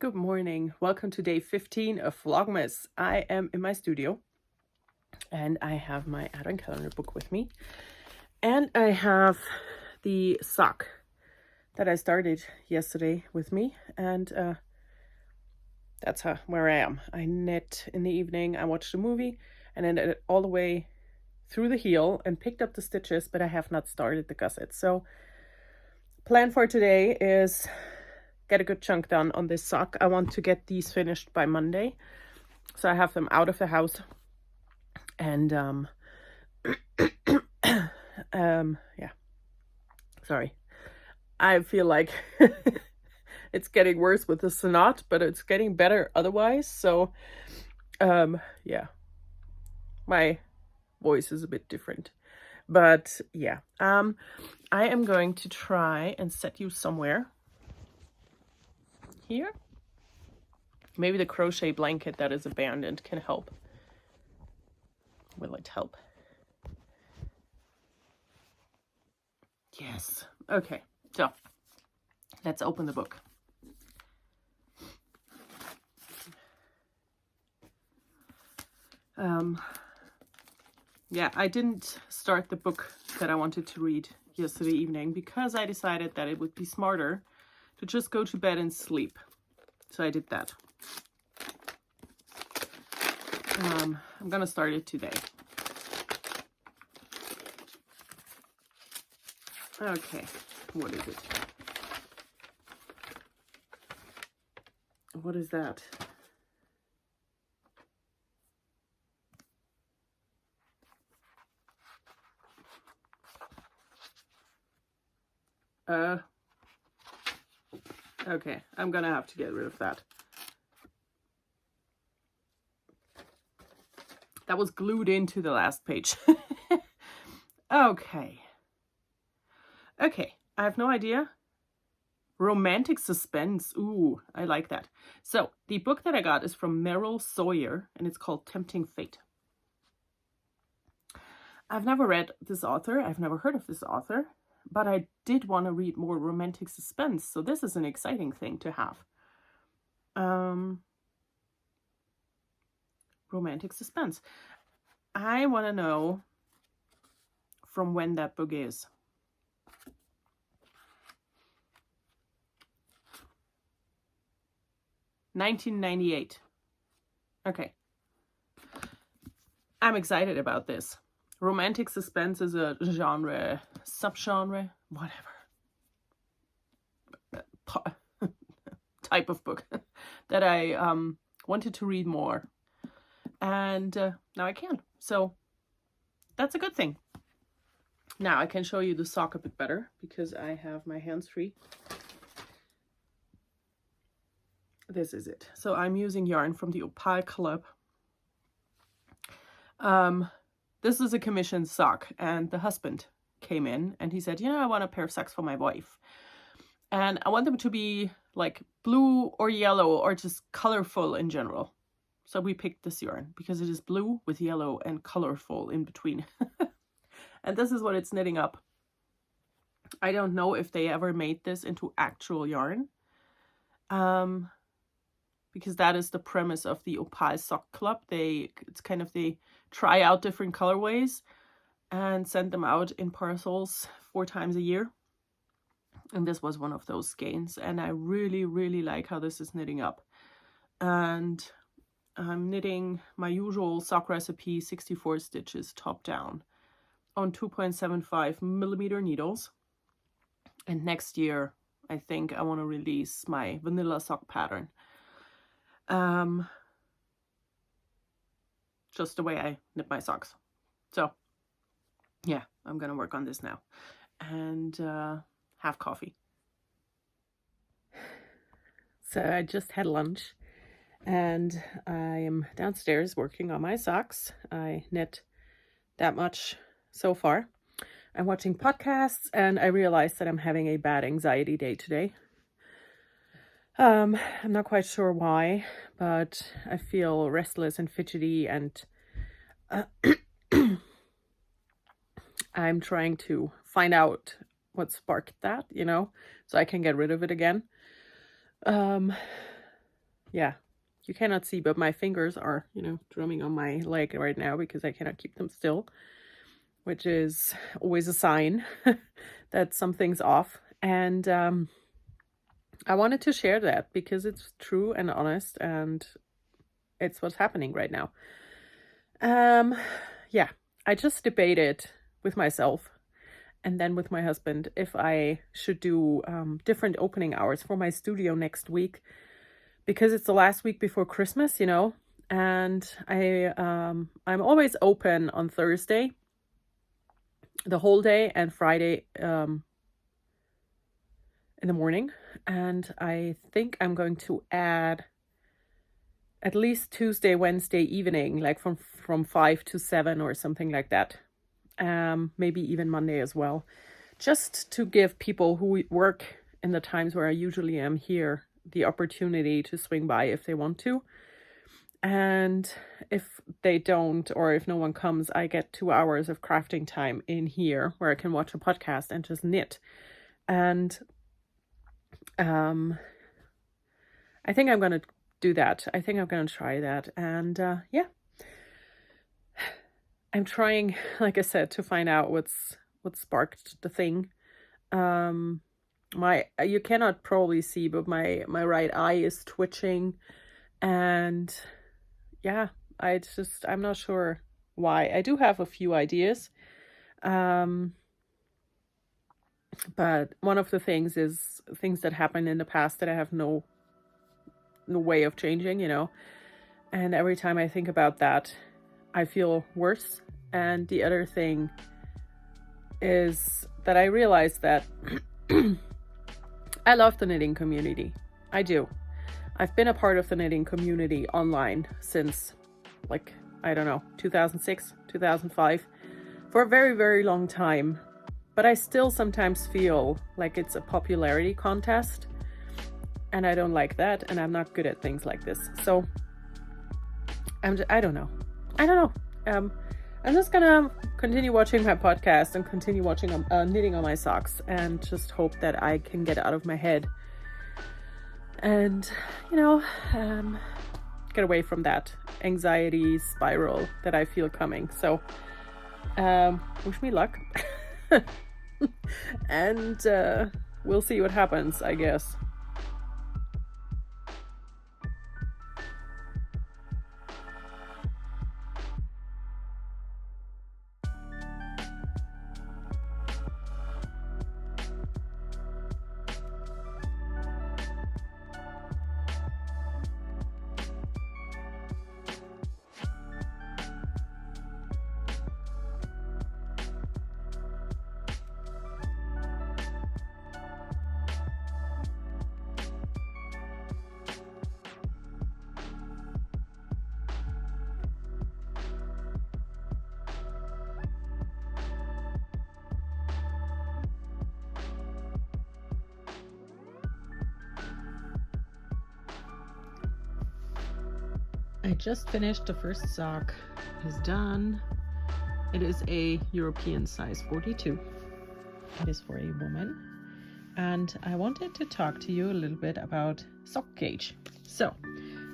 Good morning. Welcome to day 15 of vLogMas. I am in my studio and I have my advent calendar book with me. And I have the sock that I started yesterday with me. And that's where I am. I knit in the evening, I watched a movie and then it all the way through the heel and picked up the stitches, but I have not started the gusset. So plan for today is get a good chunk done on this sock. I want to get these finished by Monday, so I have them out of the house. And yeah, sorry, I feel like it's getting worse with the snot, but it's getting better otherwise. So yeah, my voice is a bit different, but yeah, I am going to try and set you somewhere here. Maybe the crochet blanket that is abandoned can help. Will it help? Yes. Okay, so let's open the book. Yeah, I didn't start the book that I wanted to read yesterday evening because I decided that it would be smarter to just go to bed and sleep. So I did that. I'm gonna start it today. Okay, what is it? What is that? Okay, I'm gonna have to get rid of that. That was glued into the last page. Okay. Okay, I have no idea. Romantic suspense. Ooh, I like that. So the book that I got is from Meryl Sawyer and it's called Tempting Fate. I've never read this author. I've never heard of this author, but I did want to read more romantic suspense. So this is an exciting thing to have. Romantic suspense. I want to know from when that book is. $1998. Okay. I'm excited about this. Romantic suspense is a genre, subgenre, whatever. Type of book that I wanted to read more. And now I can. So that's a good thing. Now I can show you the sock a bit better because I have my hands free. This is it. So I'm using yarn from the Opal Club. This is a commissioned sock and the husband came in and he said, you know, I want a pair of socks for my wife. And I want them to be like blue or yellow or just colorful in general. So we picked this yarn because it is blue with yellow and colorful in between. And this is what it's knitting up. I don't know if they ever made this into actual yarn. Because that is the premise of the Opal Sock Club. It's kind of they try out different colorways and send them out in parcels 4 times a year. And this was one of those skeins. And I really, really like how this is knitting up. And I'm knitting my usual sock recipe, 64 stitches top down on 2.75 millimeter needles. And next year, I think I want to release my vanilla sock pattern. Just the way I knit my socks. So yeah, I'm gonna work on this now and have coffee. So I just had lunch and I am downstairs working on my socks. I knit that much so far. I'm watching podcasts and I realized that I'm having a bad anxiety day today. I'm not quite sure why, but I feel restless and fidgety and I'm trying to find out what sparked that, you know, so I can get rid of it again. yeah, you cannot see, but my fingers are, you know, drumming on my leg right now because I cannot keep them still, which is always a sign that something's off. And I wanted to share that because it's true and honest, and it's what's happening right now. Yeah, I just debated with myself and then with my husband if I should do different opening hours for my studio next week, because it's the last week before Christmas, you know, and I'm always open on Thursday the whole day and Friday in the morning, and I think I'm going to add at least Tuesday, Wednesday evening, like from 5 to 7 or something like that. Maybe even Monday as well, just to give people who work in the times where I usually am here the opportunity to swing by if they want to. And if they don't, or if no one comes, I get 2 hours of crafting time in here where I can watch a podcast and just knit. And I think I'm going to do that. I think I'm going to try that. And yeah, I'm trying, like I said, to find out what sparked the thing. You cannot probably see, but my right eye is twitching, and yeah, I'm not sure why. I do have a few ideas, but one of the things is things that happened in the past that I have no way of changing, you know. And every time I think about that, I feel worse. And the other thing is that I realize that I love the knitting community. I do. I've been a part of the knitting community online since, like, I don't know, 2006, 2005, for a very, very long time. But I still sometimes feel like it's a popularity contest, and I don't like that, and I'm not good at things like this. So I don't know. I'm just gonna continue watching my podcast and continue watching knitting on my socks, and just hope that I can get out of my head and, you know, get away from that anxiety spiral that I feel coming. So wish me luck. And we'll see what happens, I guess. I just finished the first sock. It's done. It is a European size 42. It is for a woman. And I wanted to talk to you a little bit about sock gauge. So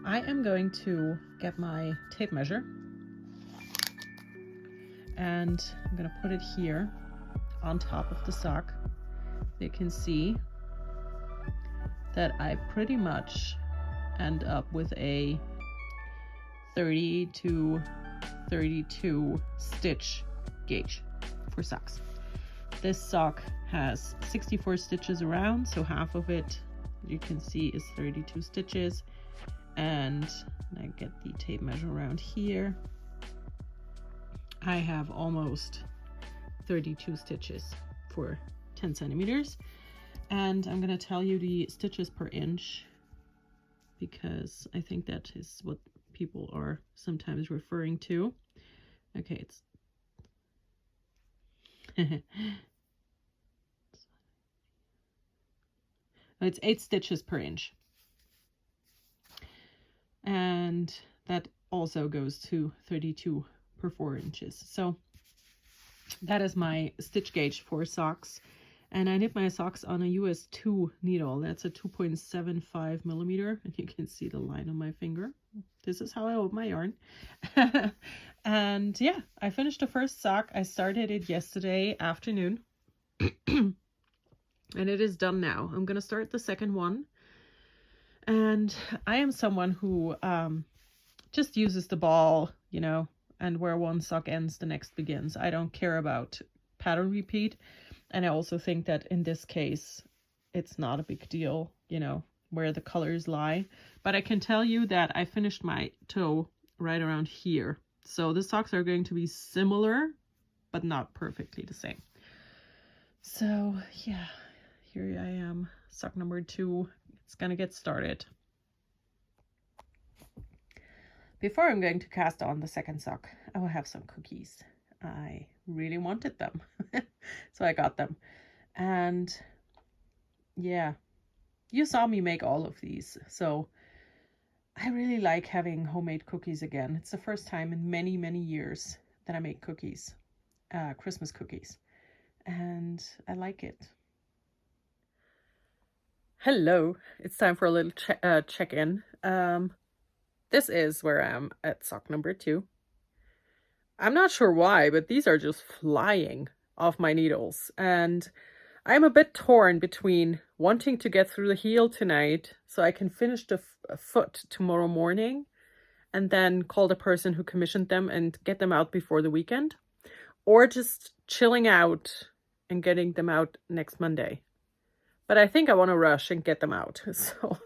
I am going to get my tape measure, and I'm going to put it here on top of the sock. You can see that I pretty much end up with a 30 to 32 stitch gauge for socks. This sock has 64 stitches around, so half of it you can see is 32 stitches. And I get the tape measure around here. I have almost 32 stitches for 10 centimeters. And I'm going to tell you the stitches per inch, because I think that is what people are sometimes referring to. Okay, it's 8 stitches per inch. And that also goes to 32 per 4 inches. So that is my stitch gauge for socks. And I knit my socks on a US 2 needle. That's a 2.75 millimeter. And you can see the line on my finger. This is how I hold my yarn. And yeah, I finished the first sock. I started it yesterday afternoon. And it is done now. I'm going to start the second one. And I am someone who just uses the ball, you know, and where one sock ends, the next begins. I don't care about pattern repeat. And I also think that in this case, it's not a big deal, you know, where the colors lie. But I can tell you that I finished my toe right around here. So the socks are going to be similar, but not perfectly the same. So yeah, here I am, sock number 2. It's gonna get started. Before I'm going to cast on the second sock, I will have some cookies. I really wanted them, so I got them. And yeah, you saw me make all of these, so I really like having homemade cookies again. It's the first time in many, many years that I make cookies, Christmas cookies, and I like it. Hello, it's time for a little check-in. This is where I am at sock number 2. I'm not sure why, but these are just flying off my needles. And I'm a bit torn between wanting to get through the heel tonight so I can finish the foot tomorrow morning and then call the person who commissioned them and get them out before the weekend, or just chilling out and getting them out next Monday. But I think I want to rush and get them out. So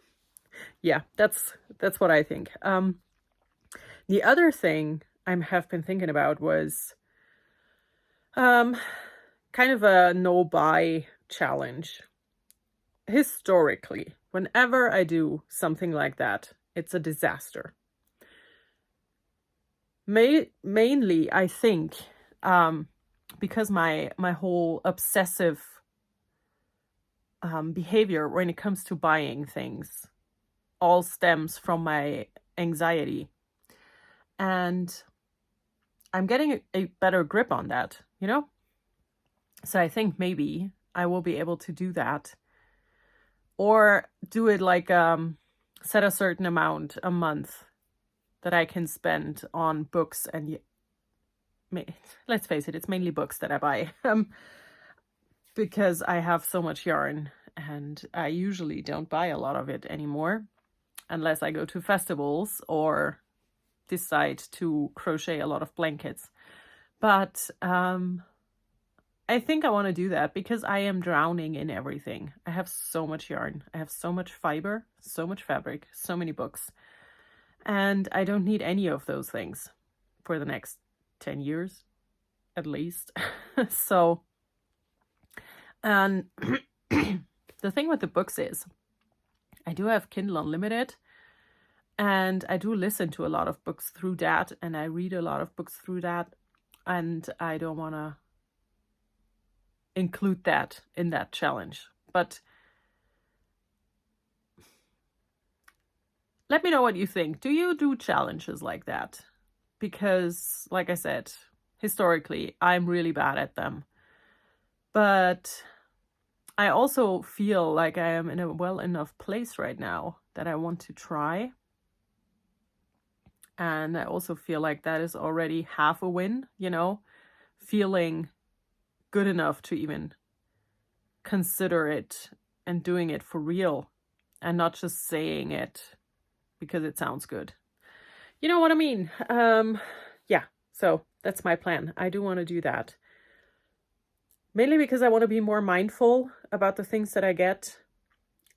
yeah, that's what I think. The other thing I have been thinking about was kind of a no-buy challenge. Historically, whenever I do something like that, it's a disaster. Mainly, I think, because my whole obsessive behavior when it comes to buying things all stems from my anxiety. And I'm getting a better grip on that, you know? So I think maybe I will be able to do that. Or do it like set a certain amount a month that I can spend on books. And let's face it, it's mainly books that I buy. Because I have so much yarn and I usually don't buy a lot of it anymore unless I go to festivals or decide to crochet a lot of blankets. But I think I want to do that because I am drowning in everything. I have so much yarn. I have so much fiber, so much fabric, so many books. And I don't need any of those things for the next 10 years, at least. So, and the thing with the books is, I do have Kindle Unlimited, and I do listen to a lot of books through that, and I read a lot of books through that, and I don't want to include that in that challenge. But let me know what you think. Do you do challenges like that? Because, like I said, historically, I'm really bad at them. But I also feel like I am in a well enough place right now that I want to try. And I also feel like that is already half a win, you know, feeling good enough to even consider it and doing it for real and not just saying it because it sounds good. You know what I mean? Yeah, so that's my plan. I do want to do that. Mainly because I want to be more mindful about the things that I get.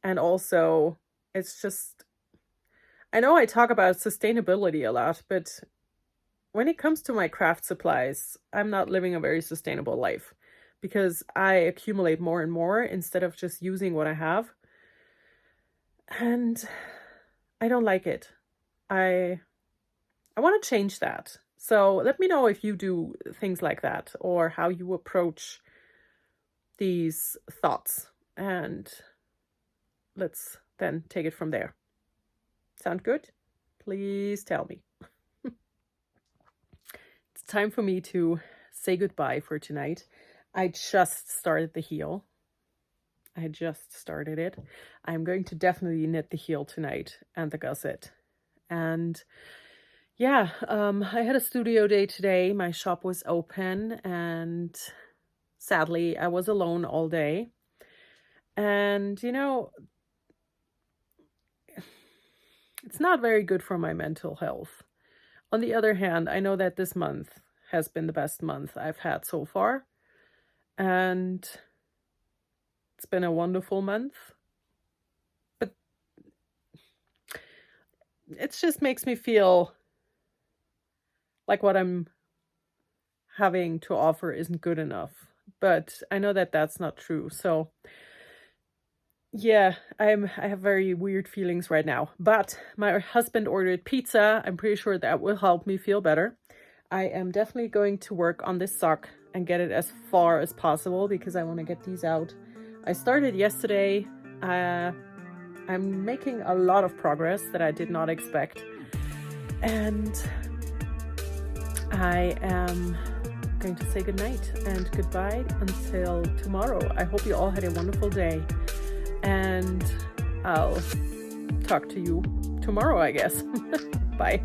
And also, it's just, I know I talk about sustainability a lot, but when it comes to my craft supplies, I'm not living a very sustainable life because I accumulate more and more instead of just using what I have. And I don't like it. I want to change that. So let me know if you do things like that or how you approach these thoughts. And let's then take it from there. Sound good? Please tell me. It's time for me to say goodbye for tonight. I just started the heel. I just started it. I'm going to definitely knit the heel tonight and the gusset. And yeah, I had a studio day today. My shop was open, and sadly, I was alone all day. And, you know, it's not very good for my mental health. On the other hand, I know that this month has been the best month I've had so far. And it's been a wonderful month. But it just makes me feel like what I'm having to offer isn't good enough. But I know that that's not true. So yeah, I have very weird feelings right now. But my husband ordered pizza. I'm pretty sure that will help me feel better. I am definitely going to work on this sock and get it as far as possible because I want to get these out. I started yesterday. I'm making a lot of progress that I did not expect. And I am going to say goodnight and goodbye until tomorrow. I hope you all had a wonderful day. And I'll talk to you tomorrow, I guess. Bye.